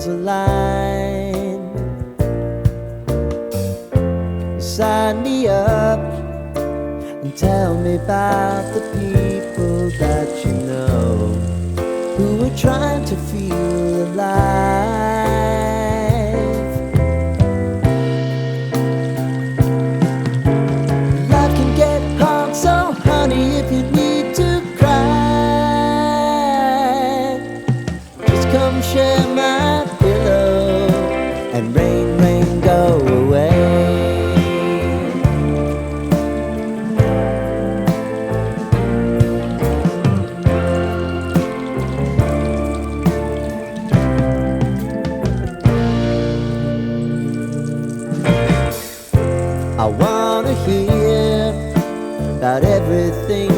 stars align. Sign me up and tell me about the people that you know who are trying to feel alive. Life can get hard, so honey, if you need to cry, just come share my pillow and rain, rain, go away. I wanna hear about everything